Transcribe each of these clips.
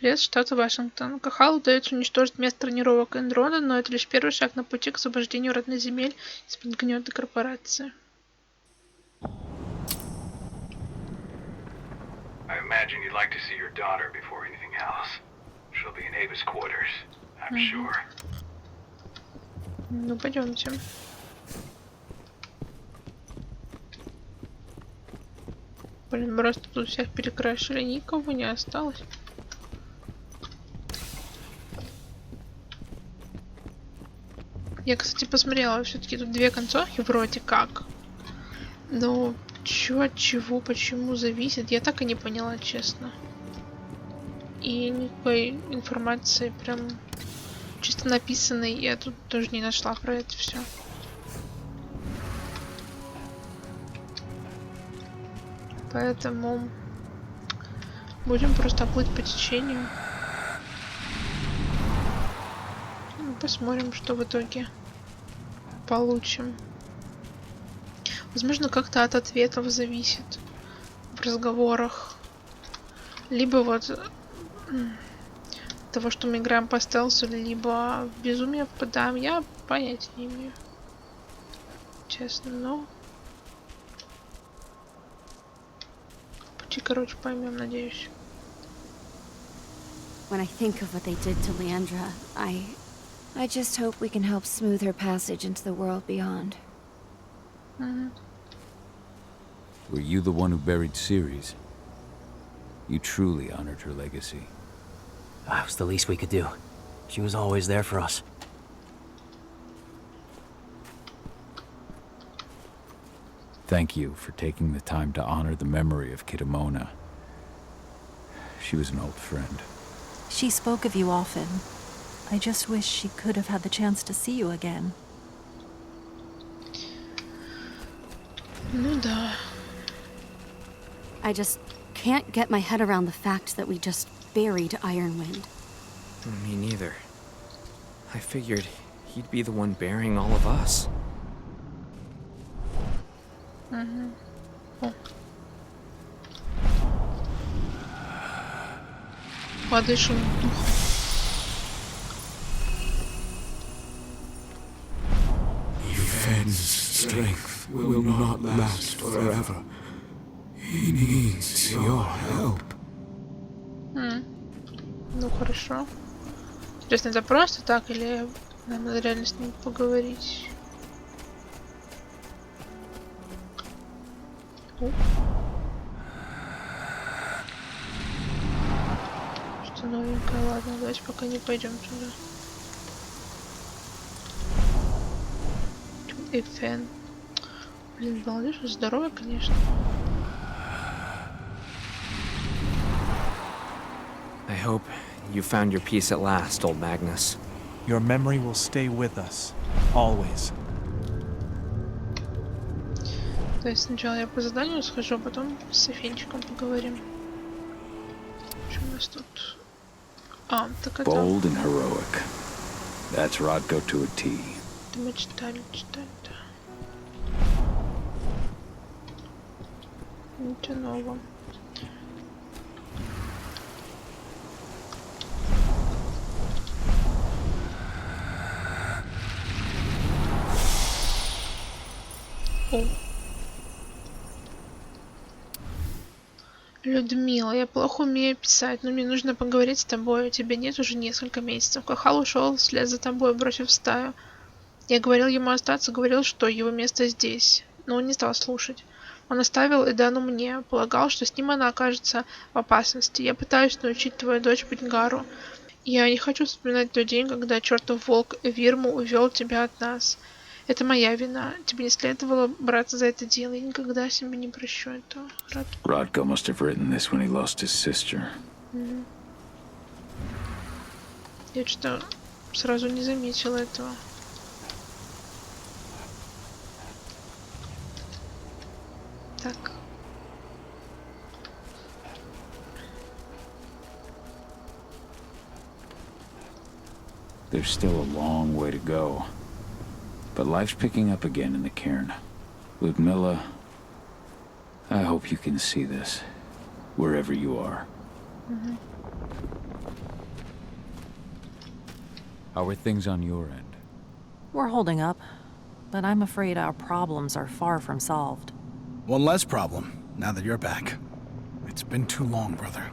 Лес штата Вашингтон. Кахалу удается уничтожить место тренировок Эндрона, но это лишь первый шаг на пути к освобождению родных земель из-под гнета корпорации. I imagine you'd like to see your daughter before anything else. She'll be in Ava's quarters, I'm sure. Ну, пойдемте. Блин, просто тут всех перекрашили, никого не осталось. Я, кстати, посмотрела, все-таки тут две концовки вроде как. Но чё от чего, почему зависит, я так и не поняла, честно. И никакой информации прям чисто написанной я тут тоже не нашла про это все. Поэтому будем просто плыть по течению. Посмотрим, что в итоге получим. Возможно, как-то от ответов зависит в разговорах. Либо вот того, что мы играем по стелсу, либо в безумие впадаем. Я понятия не имею. Честно, но... Пути, короче, поймем, надеюсь. When I think of what they did to Leandra, I just hope we can help smooth her passage into the world beyond. Were you the one who buried Ceres? You truly honored her legacy. That was the least we could do. She was always there for us. Thank you for taking the time to honor the memory of Kitamona. She was an old friend. She spoke of you often. I just wish she could have had the chance to see you again. Ну да. I just can't get my head around the fact that we just buried Ironwind. Me neither. I figured he'd be the one burying all of us. Подышим духом. Fenn's strength will not last forever. He needs your help. Ну хорошо. Интересно, это просто так или нам надо реально с ним поговорить? Что новенькое? Ладно, давайте пока не пойдем туда. И Фен. Блин, молодежь здоровая, конечно. I hope you found your peace at last, old Magnus. Your memory will stay with us, always. То есть сначала я по заданию схожу, а потом с Софинчиком поговорим. Что у нас тут? А, так это... Bold and heroic. That's Rodko to a T. Это мы читали, да. Ничего нового. О. Людмила, я плохо умею писать, но мне нужно поговорить с тобой. У тебя нет уже несколько месяцев. Кахал ушел вслед за тобой, бросив стаю. Я говорил ему остаться, говорил, что его место здесь, но он не стал слушать. Он оставил Эдану мне, полагал, что с ним она окажется в опасности. Я пытаюсь научить твою дочь быть Гару. Я не хочу вспоминать тот день, когда чертов волк Вирму увел тебя от нас. Это моя вина. Тебе не следовало браться за это дело. Я никогда себе не прощу этого. Rodko must have written this when he lost his sister. Я что-то сразу не заметила этого. Так. There's still a long way to go. But life's picking up again in the cairn. Ludmilla, I hope you can see this, wherever you are. How are things on your end? We're holding up, but I'm afraid our problems are far from solved. One less problem, now that you're back. It's been too long, brother.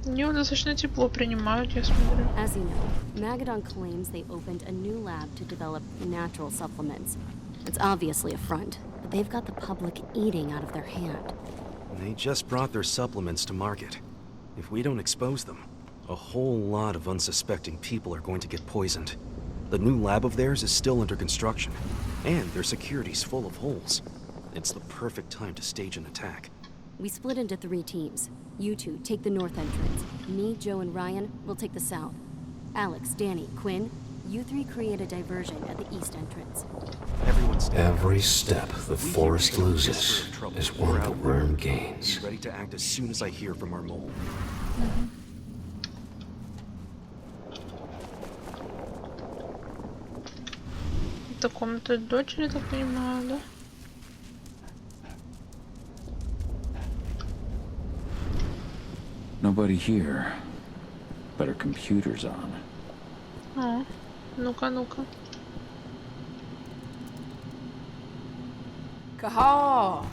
Его достаточно тепло принимают, я смотрю. As you know, Magadon claims they opened a new lab to develop natural supplements. It's obviously a front, but they've got the public eating out of their hand. They just brought their supplements to market. If we don't expose them, a whole lot of unsuspecting people are going to get poisoned. The new lab of theirs is still under construction, and their security's full of holes. It's the perfect time to stage an attack. We split into 3 teams. You two take the north entrance. Me, Joe, and Ryan will take the south. Alex, Danny, Quinn, you 3 create a diversion at the east entrance. Every step the forest loses is one the worm gains. Be ready to act as soon as I hear from our mole. Это комната дочери, так понимаю, да? Nobody here, but her computer's on. О, ну-ка, ну-ка. Kahal!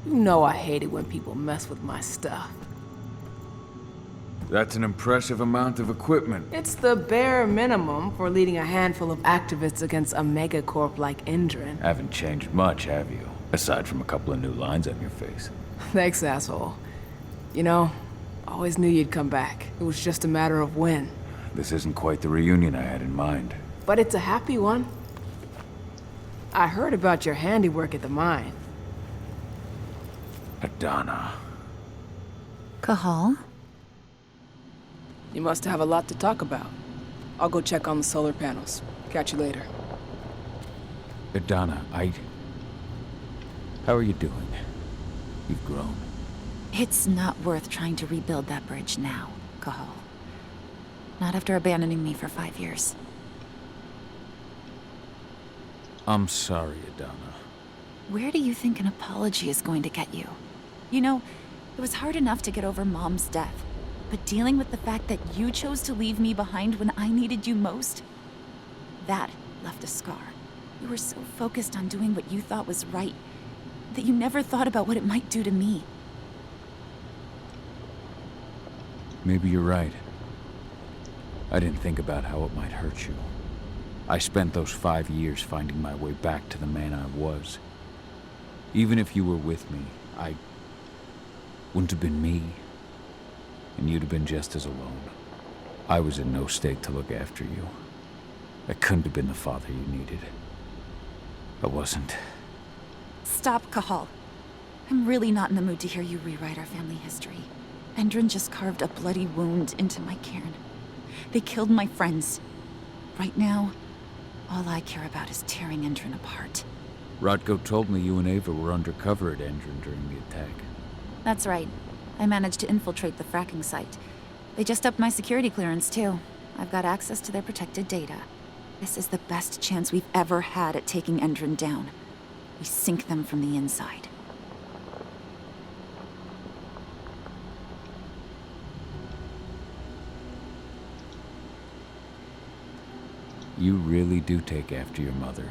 You know I hate it when people mess with my stuff. That's an impressive amount of equipment. It's the bare minimum for leading a handful of activists against a megacorp like Indran. Haven't changed much, have you? Aside from a couple of new lines on your face. Thanks, asshole. You know, I always knew you'd come back. It was just a matter of when. This isn't quite the reunion I had in mind. But it's a happy one. I heard about your handiwork at the mine. Adana. Cahal? You must have a lot to talk about. I'll go check on the solar panels. Catch you later. Adana, how are you doing? You've grown. It's not worth trying to rebuild that bridge now, Cahal. Not after abandoning me for 5 years. I'm sorry, Adana. Where do you think an apology is going to get you? You know, it was hard enough to get over Mom's death, but dealing with the fact that you chose to leave me behind when I needed you most, that left a scar. You were so focused on doing what you thought was right that you never thought about what it might do to me. Maybe you're right. I didn't think about how it might hurt you. I spent those 5 years finding my way back to the man I was. Even if you were with me, I wouldn't have been me. And you'd have been just as alone. I was in no state to look after you. I couldn't have been the father you needed. I wasn't. Stop, Cahal. I'm really not in the mood to hear you rewrite our family history. Endron just carved a bloody wound into my cairn. They killed my friends. Right now, all I care about is tearing Endron apart. Rodko told me you and Ava were undercover at Endron during the attack. That's right. I managed to infiltrate the fracking site. They just upped my security clearance, too. I've got access to their protected data. This is the best chance we've ever had at taking Endron down. We sink them from the inside. You really do take after your mother.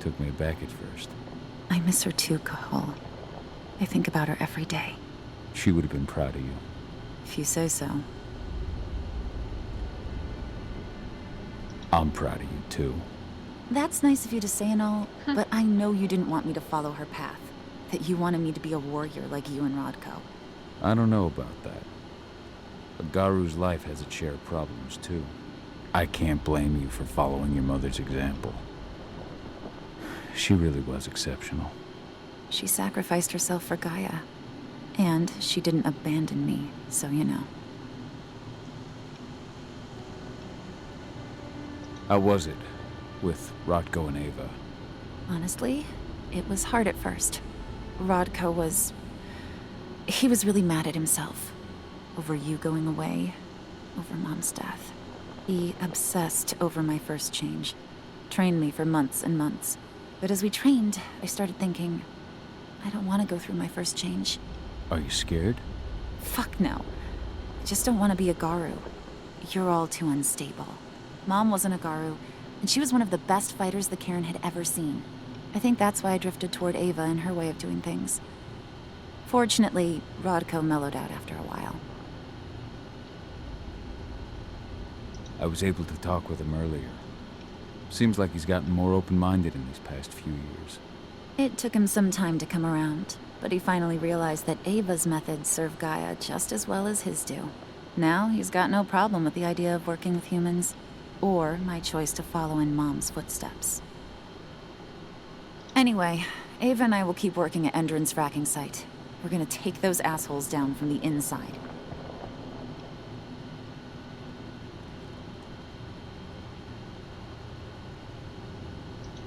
Took me aback at first. I miss her too, Cahal. I think about her every day. She would have been proud of you. If you say so. I'm proud of you too. That's nice of you to say and all, but I know you didn't want me to follow her path. That you wanted me to be a warrior like you and Rodko. I don't know about that. But Garu's life has its share of problems too. I can't blame you for following your mother's example. She really was exceptional. She sacrificed herself for Gaia. And she didn't abandon me, so you know. How was it with Rodko and Ava? Honestly, it was hard at first. Rodko was... he was really mad at himself. Over you going away, over Mom's death. He obsessed over my first change. Trained me for months and months. But as we trained, I started thinking, I don't want to go through my first change. Are you scared? Fuck no. I just don't want to be a Garou. You're all too unstable. Mom wasn't a Garou, and she was one of the best fighters the Cairn had ever seen. I think that's why I drifted toward Ava and her way of doing things. Fortunately, Rodko mellowed out after a while. I was able to talk with him earlier. Seems like he's gotten more open-minded in these past few years. It took him some time to come around, but he finally realized that Ava's methods serve Gaia just as well as his do. Now he's got no problem with the idea of working with humans, or my choice to follow in Mom's footsteps. Anyway, Ava and I will keep working at Endron's fracking site. We're gonna take those assholes down from the inside.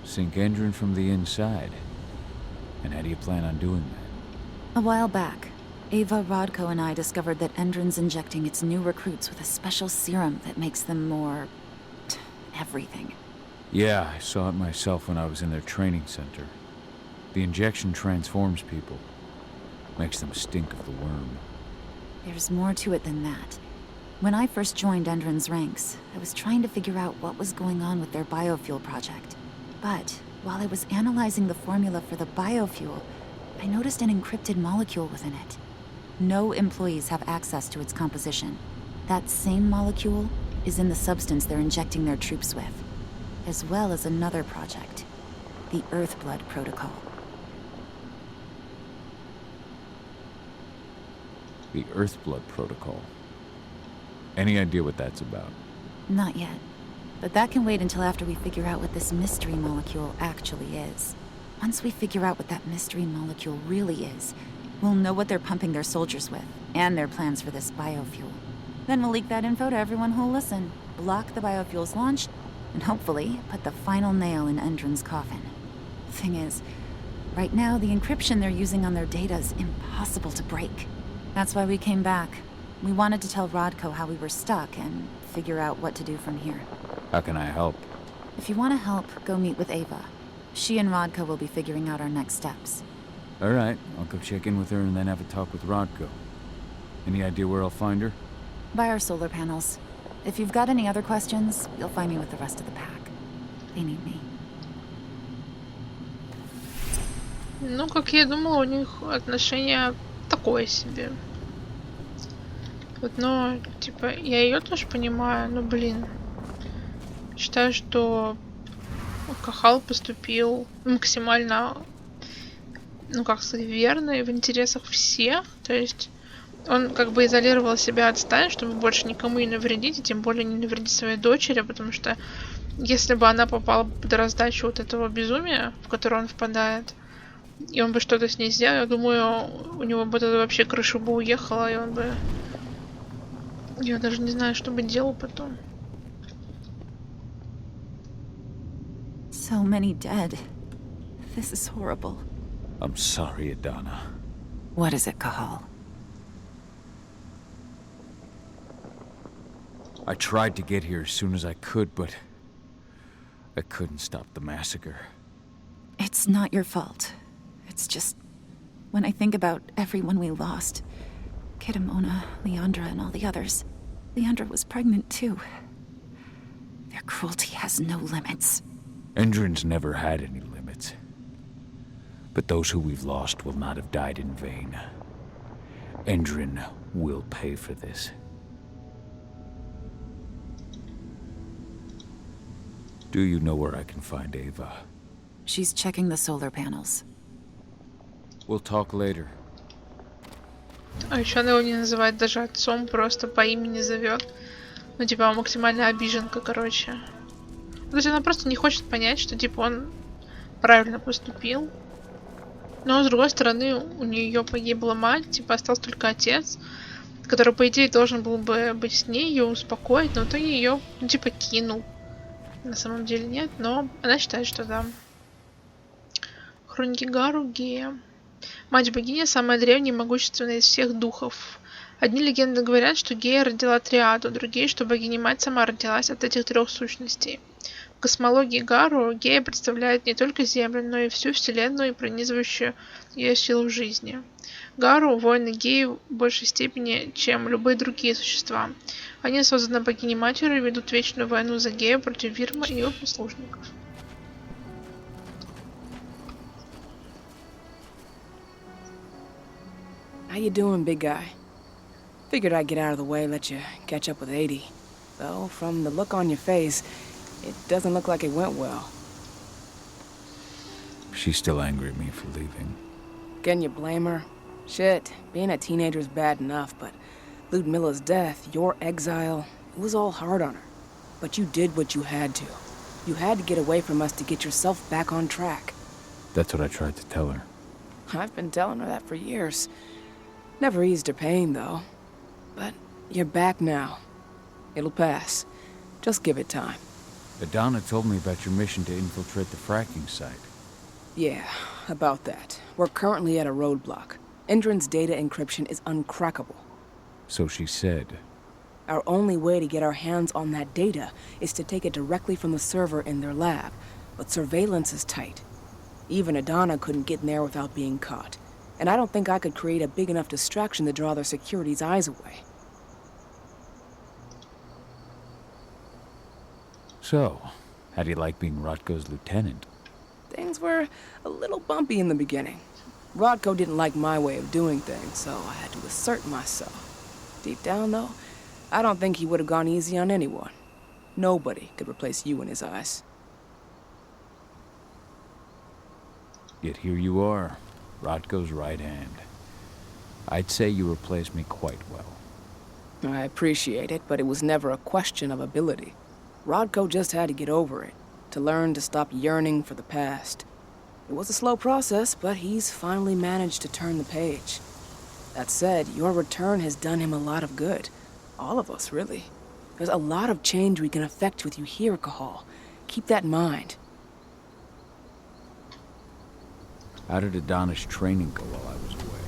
Sink Endron from the inside. And how do you plan on doing that? A while back, Ava, Rodko, and I discovered that Endron's injecting its new recruits with a special serum that makes them more... everything. Yeah, I saw it myself when I was in their training center. The injection transforms people. Makes them stink of the worm. There's more to it than that. When I first joined Endron's ranks, I was trying to figure out what was going on with their biofuel project. But while I was analyzing the formula for the biofuel, I noticed an encrypted molecule within it. No employees have access to its composition. That same molecule is in the substance they're injecting their troops with, as well as another project, the Earthblood protocol. The Earthblood protocol. Any idea what that's about? Not yet. But that can wait until after we figure out what this mystery molecule actually is. Once we figure out what that mystery molecule really is, we'll know what they're pumping their soldiers with, and their plans for this biofuel. Then we'll leak that info to everyone who'll listen, block the biofuel's launch, and hopefully put the final nail in Endron's coffin. Thing is, right now the encryption they're using on their data is impossible to break. That's why we came back. We wanted to tell Rodko how we were stuck and figure out what to do from here. How can I help? If you want to help, go meet with Ava. She and Rodko will be figuring out our next steps. Alright, I'll go check in with her and then have a talk with Rodko. Any idea where I'll find her? By our solar panels. If you've got any other questions, you'll find me with the rest of the pack. They need me. Ну, как я думала, у них отношения такое себе. Вот, но, типа, я ее тоже понимаю, но, блин. Считаю, что Кахал поступил максимально, ну, как сказать, верно и в интересах всех. То есть он как бы изолировал себя от стаи, чтобы больше никому не навредить, и тем более не навредить своей дочери, потому что если бы она попала под раздачу вот этого безумия, в которое он впадает, и он бы что-то с ней сделал, я думаю, у него бы тогда вообще крыша бы уехала, и он бы... Я даже не знаю, что бы делал потом. So many dead. This is horrible. I'm sorry, Adana. What is it, Kahal? I tried to get here as soon as I could, but I couldn't stop the massacre. It's not your fault. It's just... when I think about everyone we lost, Kidamona, Leandra, and all the others, Leandra was pregnant too. Their cruelty has no limits. Endron's never had any limits. But those who we've lost will not have died in vain. Endron will pay for this. Do you know where I can find Ava? She's checking the solar panels. We'll talk later. А еще она его не называет даже отцом, просто по имени зовет. Ну, типа, максимально обиженка, короче. То есть она просто не хочет понять, что, типа, он правильно поступил. Но, с другой стороны, у нее погибла мать, типа, остался только отец, который, по идее, должен был бы быть с ней, ее успокоить, но в итоге ее, ну, типа, кинул. На самом деле нет, но она считает, что да. Хроники Гару, Гея. Мать-богиня самая древняя и могущественная из всех духов. Одни легенды говорят, что Гея родила триаду, другие, что богиня-мать сама родилась от этих трех сущностей. космологии Гару геи представляют не только Землю, но и всю Вселенную и пронизывающую ее силу в жизни. Гару – воины геи в большей степени, чем любые другие существа. Они созданы богиней-матерью и ведут вечную войну за гею против Вирма и его послушников. How you doing, big guy? Figured I'd get out of the way, let you catch up with 80. Though, from the look on your face, it doesn't look like it went well. She's still angry at me for leaving. Can you blame her? Shit, being a teenager's bad enough, but Ludmilla's death, your exile, it was all hard on her. But you did what you had to. You had to get away from us to get yourself back on track. That's what I tried to tell her. I've been telling her that for years. Never eased her pain, though. But you're back now. It'll pass. Just give it time. Adana told me about your mission to infiltrate the fracking site. Yeah, about that. We're currently at a roadblock. Endron's data encryption is uncrackable. So she said. Our only way to get our hands on that data is to take it directly from the server in their lab. But surveillance is tight. Even Adana couldn't get in there without being caught. And I don't think I could create a big enough distraction to draw their security's eyes away. So, how do you like being Rotko's lieutenant? Things were a little bumpy in the beginning. Rodko didn't like my way of doing things, so I had to assert myself. Deep down, though, I don't think he would have gone easy on anyone. Nobody could replace you in his eyes. Yet here you are, Rotko's right hand. I'd say you replaced me quite well. I appreciate it, but it was never a question of ability. Rodko just had to get over it, to learn to stop yearning for the past. It was a slow process, but he's finally managed to turn the page. That said, your return has done him a lot of good. All of us, really. There's a lot of change we can effect with you here, Cahal. Keep that in mind. How did Adana's training go while I was away?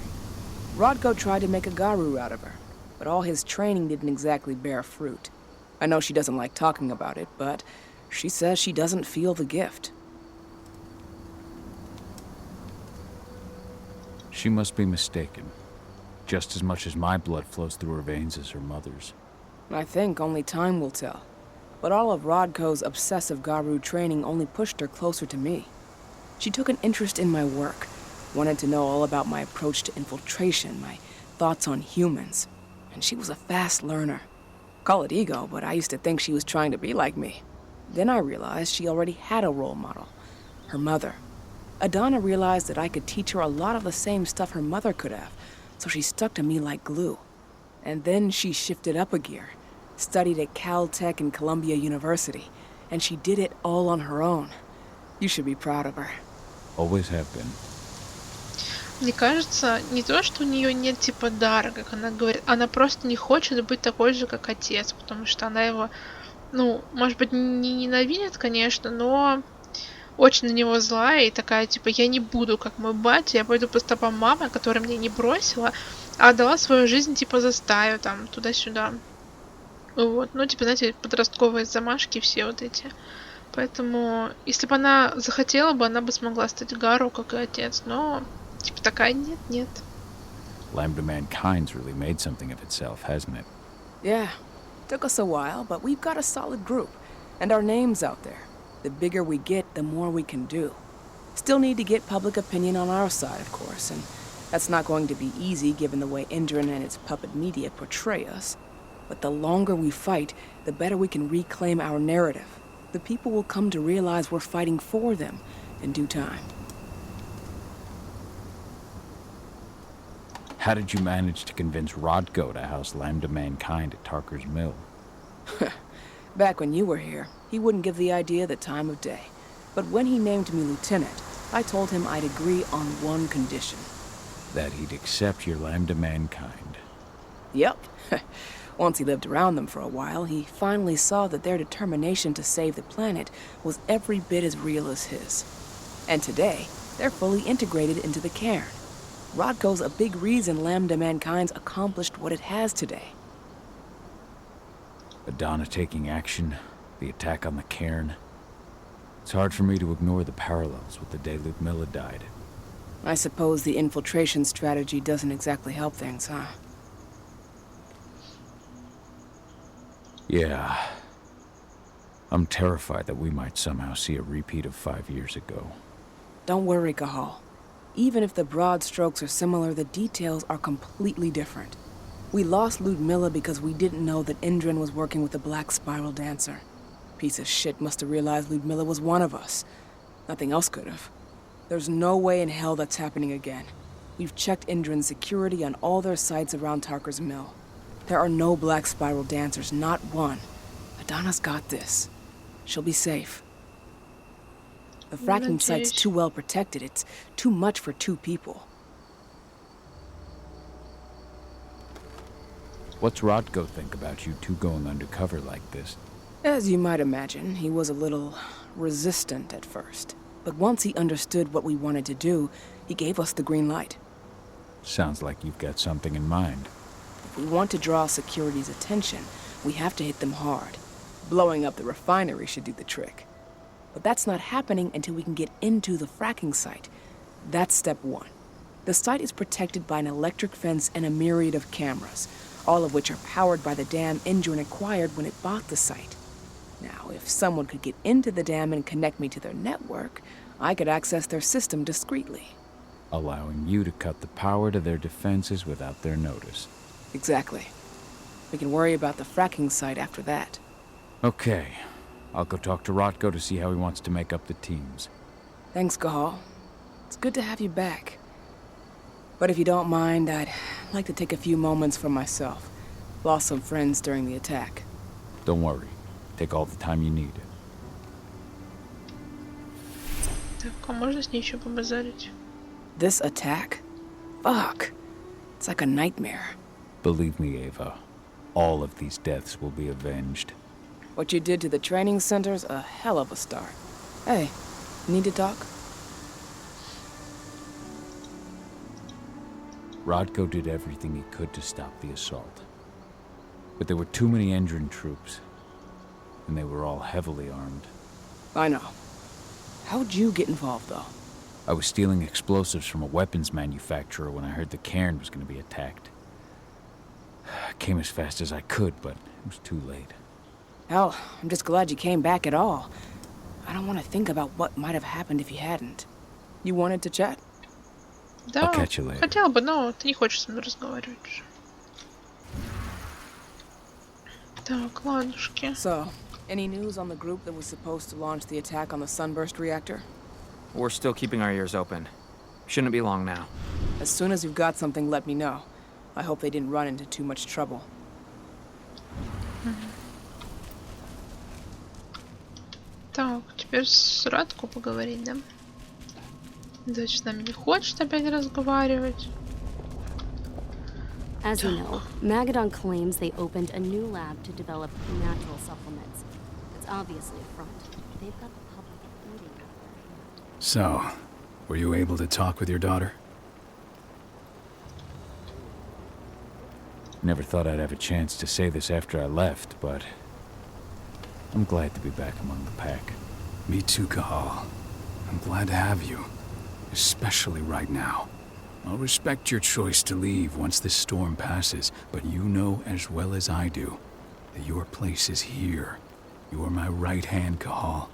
Rodko tried to make a Garou out of her, but all his training didn't exactly bear fruit. I know she doesn't like talking about it, but she says she doesn't feel the gift. She must be mistaken. Just as much as my blood flows through her veins as her mother's. I think only time will tell. But all of Rodko's obsessive Garou training only pushed her closer to me. She took an interest in my work, wanted to know all about my approach to infiltration, my thoughts on humans. And she was a fast learner. Call it ego, but I used to think she was trying to be like me. Then I realized she already had a role model, her mother. Adana realized that I could teach her a lot of the same stuff her mother could have, so she stuck to me like glue. And then she shifted up a gear, studied at Caltech and Columbia University, and she did it all on her own. You should be proud of her. Always have been. Мне кажется, не то, что у нее нет типа дара, как она говорит, она просто не хочет быть такой же, как отец, потому что она его, ну, может быть, не ненавидит, конечно, но очень на него злая и такая, типа, я не буду как мой батя, я пойду по стопам мамы, которая меня не бросила, а отдала свою жизнь, типа, за стаю, там, туда-сюда. Вот, ну, типа, знаете, подростковые замашки все вот эти. Поэтому, если бы она захотела бы, она бы смогла стать Гару, как и отец, но, типа, такая нет. Lambda Mankind's really made something of itself, hasn't it? Yeah, took us a while, but we've got a solid group, and our name's out there. The bigger we get, the more we can do. Still need to get public opinion on our side, of course, and that's not going to be easy given the way Endron and its puppet media portray us. But the longer we fight, the better we can reclaim our narrative. The people will come to realize we're fighting for them in due time. How did you manage to convince Rodko to house Lambda Mankind at Tarker's Mill? Back when you were here, he wouldn't give the idea the time of day. But when he named me lieutenant, I told him I'd agree on one condition. That he'd accept your Lambda Mankind. Yep. Once he lived around them for a while, he finally saw that their determination to save the planet was every bit as real as his. And today, they're fully integrated into the cairn. Rodko's a big reason Lambda Mankind's accomplished what it has today. Adana taking action, the attack on the cairn. It's hard for me to ignore the parallels with the day Ludmilla died. I suppose the infiltration strategy doesn't exactly help things, huh? Yeah. I'm terrified that we might somehow see a repeat of 5 years ago. Don't worry, Cahal. Even if the broad strokes are similar, the details are completely different. We lost Ludmilla because we didn't know that Indran was working with the Black Spiral Dancer. Piece of shit must have realized Ludmilla was one of us. Nothing else could have. There's no way in hell that's happening again. We've checked Indran's security on all their sites around Tarker's Mill. There are no Black Spiral Dancers, not one. Adana's got this. She'll be safe. The fracking site's too well protected. It's too much for 2 people. What's Rodko think about you two going undercover like this? As you might imagine, he was a little resistant at first. But once he understood what we wanted to do, he gave us the green light. Sounds like you've got something in mind. If we want to draw security's attention, we have to hit them hard. Blowing up the refinery should do the trick. But that's not happening until we can get into the fracking site. That's step 1. The site is protected by an electric fence and a myriad of cameras, all of which are powered by the dam Indran acquired when it bought the site. Now, if someone could get into the dam and connect me to their network, I could access their system discreetly. Allowing you to cut the power to their defenses without their notice. Exactly. We can worry about the fracking site after that. Okay. I'll go talk to Rodko to see how he wants to make up the teams. Thanks, Cahal. It's good to have you back. But if you don't mind, I'd like to take a few moments for myself. Lost some friends during the attack. Don't worry. Take all the time you need. Так, а можно с ней еще побазарить? This attack? Fuck. It's like a nightmare. Believe me, Ava. All of these deaths will be avenged. What you did to the training center's a hell of a start. Hey, need to talk? Rodko did everything he could to stop the assault. But there were too many Indran troops, and they were all heavily armed. I know. How'd you get involved, though? I was stealing explosives from a weapons manufacturer when I heard the cairn was going to be attacked. I came as fast as I could, but it was too late. Hell, I'm just glad you came back at all. I don't want to think about what might have happened if you hadn't. You wanted to chat? Да, I'll catch you later. хотел бы, но ты не хочешь со мной разговаривать уже. Так, ладушки. So, any news on the group that was supposed to launch the attack on the Sunburst reactor? We're still keeping our ears open. Shouldn't be long now. As soon as you've got something, let me know. I hope they didn't run into too much trouble. Так, теперь с Радко поговорить, да? Значит, с нами не хочет опять разговаривать. As you know, Magadon claims they opened a new lab to develop natural supplements. It's obviously a front. They've got the public eating up there. So, were you able to talk with your daughter? Never thought I'd have a chance to say this after I left, but I'm glad to be back among the pack. Me too, Cahal. I'm glad to have you. Especially right now. I'll respect your choice to leave once this storm passes, but you know as well as I do that your place is here. You are my right hand, Cahal.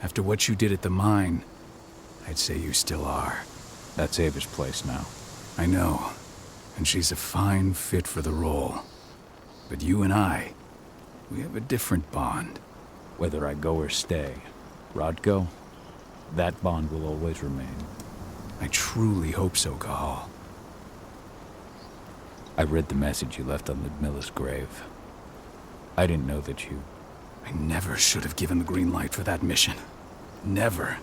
After what you did at the mine, I'd say you still are. That's Ava's place now. I know, and she's a fine fit for the role. But you and I, we have a different bond. Whether I go or stay, Rodko, that bond will always remain. I truly hope so, Cahal. I read the message you left on Ludmilla's grave. I didn't know that you... I never should have given the green light for that mission. Never.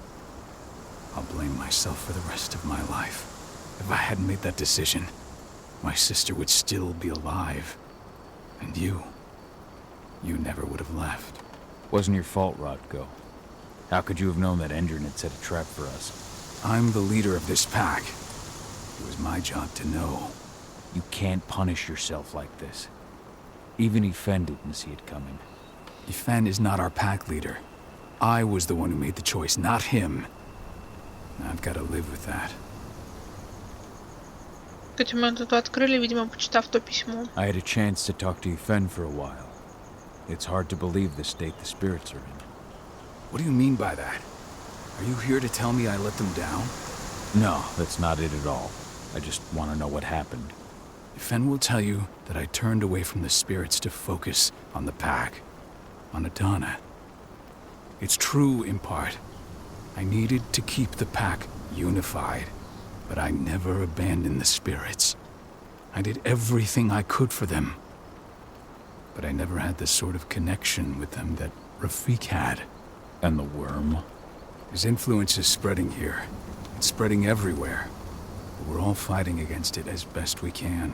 I'll blame myself for the rest of my life. If I hadn't made that decision, my sister would still be alive. And you never would have left. Wasn't your fault, Rodko. How could you have known that Indran had set a trap for us? I'm the leader of this pack. It was my job to know. You can't punish yourself like this. Even Ifen didn't see it coming. Ifen is not our pack leader. I was the one who made the choice, not him. I've got to live with that. Кстати, мы тут открыли, видимо, почитав то письмо. I had a chance to talk to Yfen for a while. It's hard to believe the state the spirits are in. What do you mean by that? Are you here to tell me I let them down? No, that's not it at all. I just want to know what happened. Yfen will tell you that I turned away from the spirits to focus on the pack, on Adana. It's true in part. I needed to keep the pack unified, but I never abandoned the spirits. I did everything I could for them. But I never had the sort of connection with them that Rafik had. And the worm? His influence is spreading here. It's spreading everywhere. But we're all fighting against it as best we can.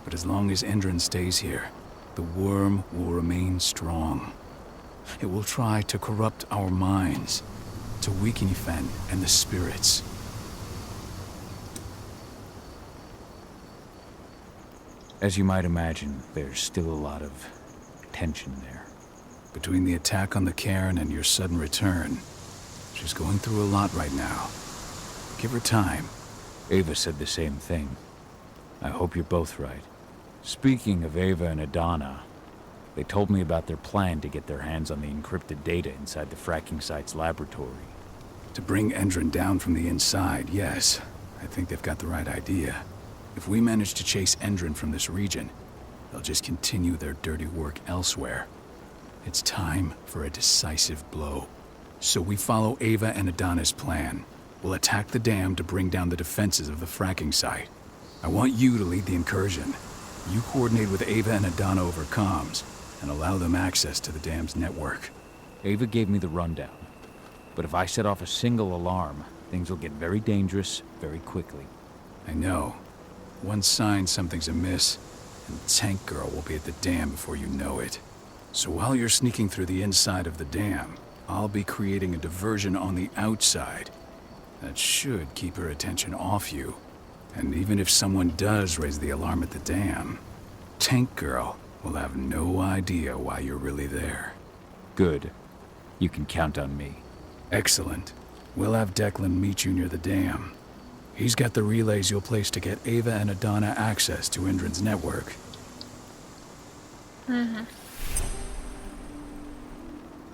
But as long as Endron stays here, the worm will remain strong. It will try to corrupt our minds, to weaken Yfen and the spirits. As you might imagine, there's still a lot of tension there. Between the attack on the cairn and your sudden return, she's going through a lot right now. Give her time. Ava said the same thing. I hope you're both right. Speaking of Ava and Adana, they told me about their plan to get their hands on the encrypted data inside the fracking site's laboratory. To bring Endron down from the inside, yes. I think they've got the right idea. If we manage to chase Endron from this region, they'll just continue their dirty work elsewhere. It's time for a decisive blow. So we follow Ava and Adana's plan. We'll attack the dam to bring down the defenses of the fracking site. I want you to lead the incursion. You coordinate with Ava and Adana over comms, and allow them access to the dam's network. Ava gave me the rundown. But if I set off a single alarm, things will get very dangerous very quickly. I know. One sign something's amiss, and Tank Girl will be at the dam before you know it. So while you're sneaking through the inside of the dam, I'll be creating a diversion on the outside. That should keep her attention off you. And even if someone does raise the alarm at the dam, Tank Girl will have no idea why you're really there. Good. You can count on me. Excellent. We'll have Declan meet you near the dam. He's got the relays you'll place to get Ava and Adana access to Endron's network.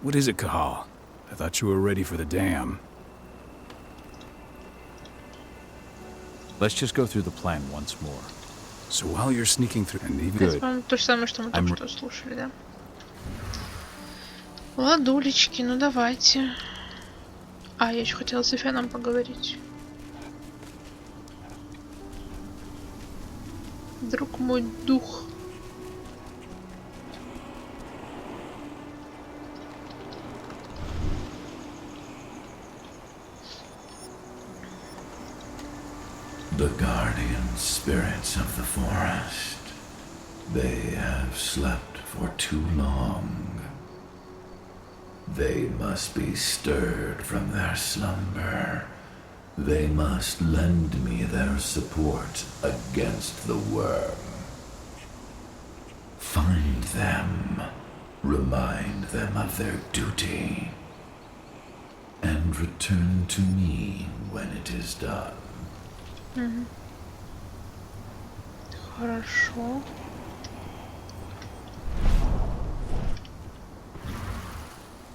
What is it, Cahal? I thought you were ready for the dam. Let's just go through the plan once more. So while you're sneaking through and even... Это, по-моему, то же самое, что мы только что слушали, да? Ладулечки, ну давайте. А, я еще хотела с Эфеном поговорить. Друг мой дух. The guardian spirits of the forest. They have slept for too long. They must be stirred from their slumber. They must lend me their support against the worm. Find them, remind them of their duty, and return to me when it is done. Хорошо.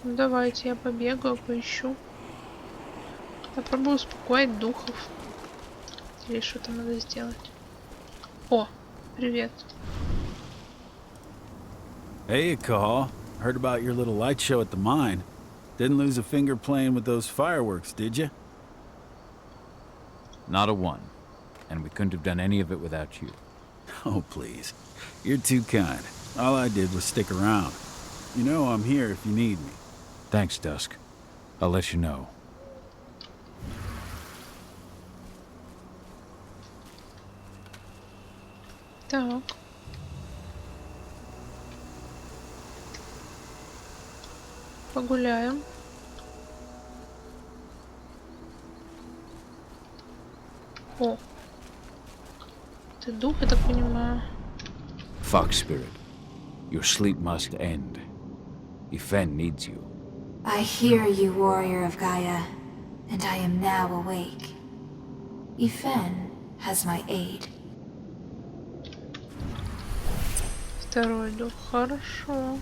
Ну, давайте я побегаю, поищу. Попробую успокоить духов. Или что там надо сделать? О, привет. Hey, Cahal. Heard about your little light show at the mine. Didn't lose a finger playing with those fireworks, did you? Not a one. And we couldn't have done any of it without you. Oh, please. You're too kind. All I did was stick around. You know I'm here if you need me. Thanks, Dusk. I'll let you know. Так. Погуляем. О. Ты дух, я так понимаю. Fox Spirit, your sleep must end. Yfen needs you. I hear you, warrior of Gaia, and I am now awake. Ifen has my aid. Второй дух, хорошо.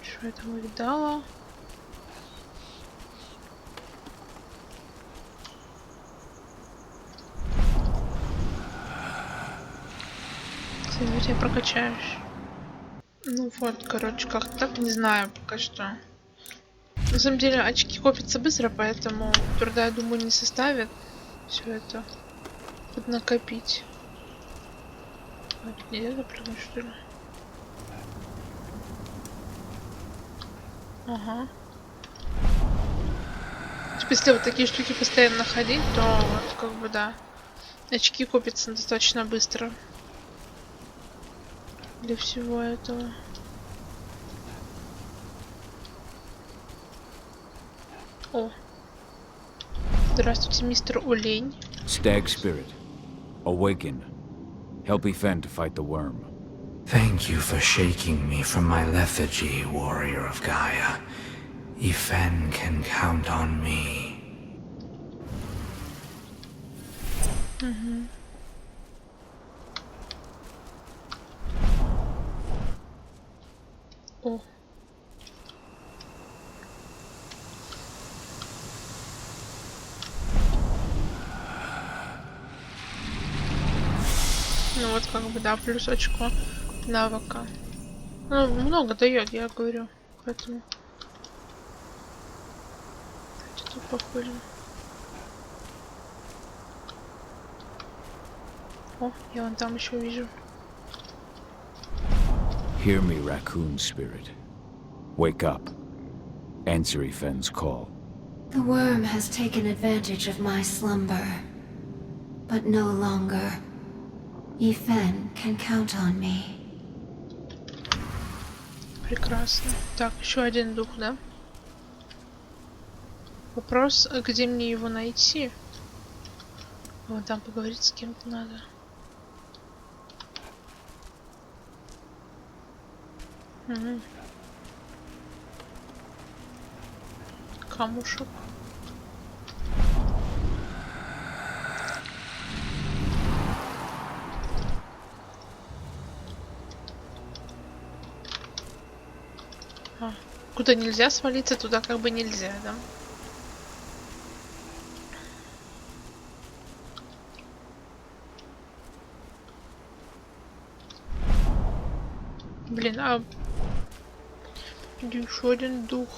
Что это увидала? Я прокачаюсь. Ну вот, короче, как-то так, не знаю пока что. На самом деле очки копятся быстро, поэтому труда, я думаю, не составит все это поднакопить. А тут нельзя запрыгнуть, что ли? Ага. Типа, если вот такие штуки постоянно ходить, то вот как бы да. Очки копятся достаточно быстро. Для всего этого. О. Здравствуйте, мистер Олень. Stag spirit, awaken. Help Ifen to fight the worm. Thank you for shaking me from my lethargy, warrior of Gaia. Ifen can count on me. О. Ну вот как бы да, плюс очко навыка. Ну, много дает, я говорю. Поэтому. Давайте тут походим. О, я вон там еще вижу. Hear me, raccoon spirit. Wake up. Answer Ifen's call. The worm has taken advantage of my slumber, but no longer. Ifen can count on me. Прекрасно. Так, еще один дух, да? Вопрос, где мне его найти? Вон там поговорить с кем-то надо. Угу. Камушек. А, куда нельзя свалиться, туда как бы нельзя, да? Блин, а еще один дух.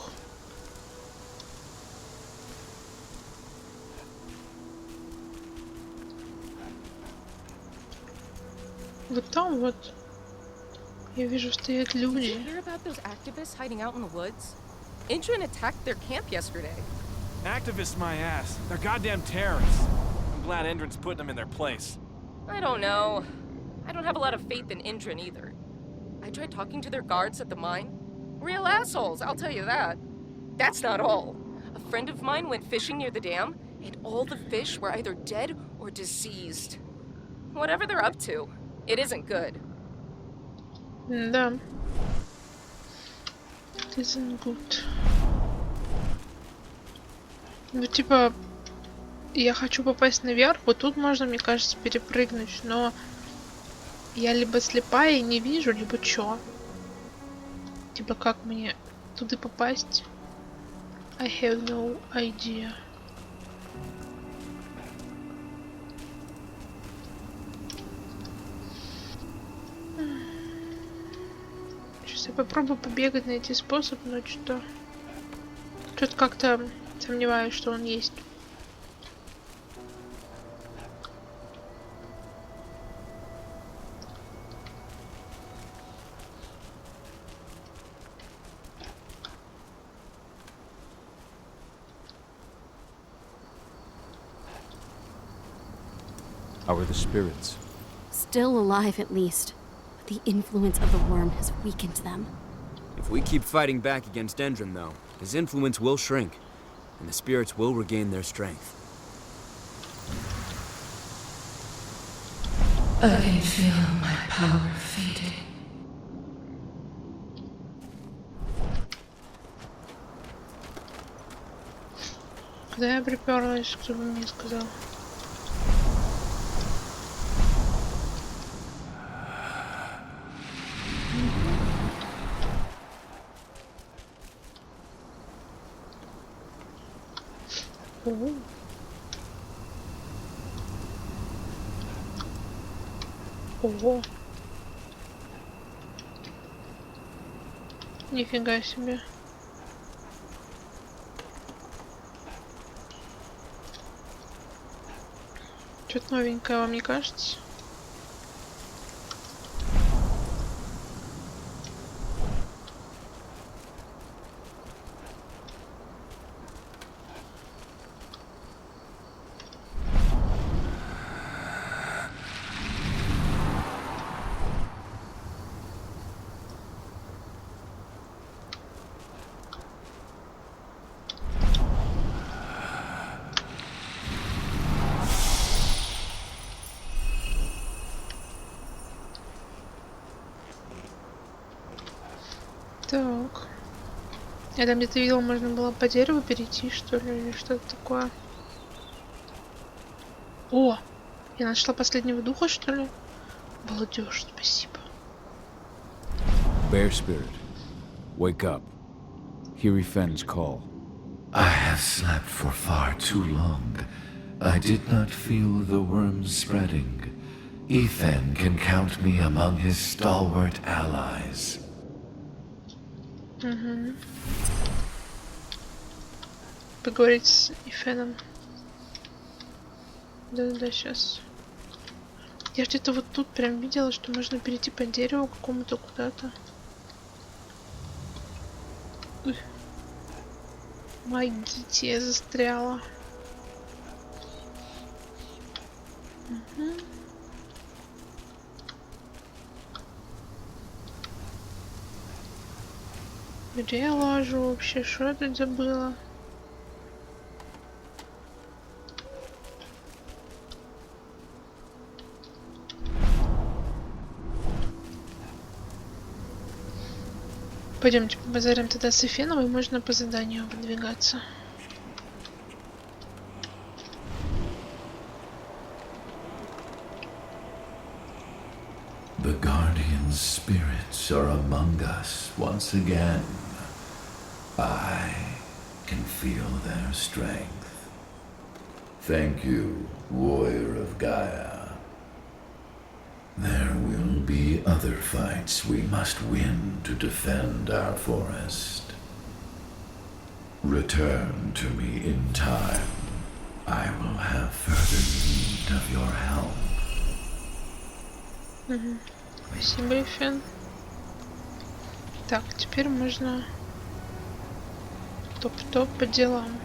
Вот там вот я вижу, стоят люди. Intrun attacked their camp yesterday. Activists, my ass. They're goddamn terrorists. I'm glad Indran's putting them in their place. I don't know. I don't have a lot of faith in Intrun either. I tried talking to their guards at the mine. Real assholes, I'll tell you that. That's not all. A friend of mine went fishing near the dam, and all the fish were either dead or diseased. Whatever they're up to, it isn't good. Да. It isn't good. Ну, типа, я хочу попасть наверх, вот тут можно, мне кажется, перепрыгнуть, но я либо слепая и не вижу, либо чё? Типа, как мне туда попасть? I have no idea. Сейчас я попробую побегать, найти способ, но что-то как-то сомневаюсь, что он есть. How are the spirits? Still alive, at least. But the influence of the worm has weakened them. If we keep fighting back against Endrin, though, his influence will shrink, and the spirits will regain their strength. I can feel my power fading. Куда я приперлась, кто бы мне сказал? Ого. Нифига себе. Что-то новенькое, вам не кажется? Так. Я там где-то видел, можно было по дереву перейти, что ли, или что-то такое. О! Я нашла последнего духа, что ли? Балдеж, спасибо. Bear spirit, wake up. Hear Ifen's call. I have slept for far too long. I did not feel the worms spreading. Ifen can count me among his stalwart allies. Угу. Поговорить с Ифеном. Да-да-да, сейчас. Я где-то вот тут прям видела, что можно перейти по дереву какому-то куда-то. Помогите, я застряла. Угу. Где я ложу вообще? Что я тут забыла? Пойдемте побазарим тогда с Эфеном, и можно по заданию выдвигаться. The guardian spirits are among us once again. I can feel their strength. Thank you, warrior of Gaia. There will be other fights we must win to defend our forest. Return to me in time. I will have further need of your help. Угу. Спасибо, Эфен. Так, теперь можно топ-топ по делам.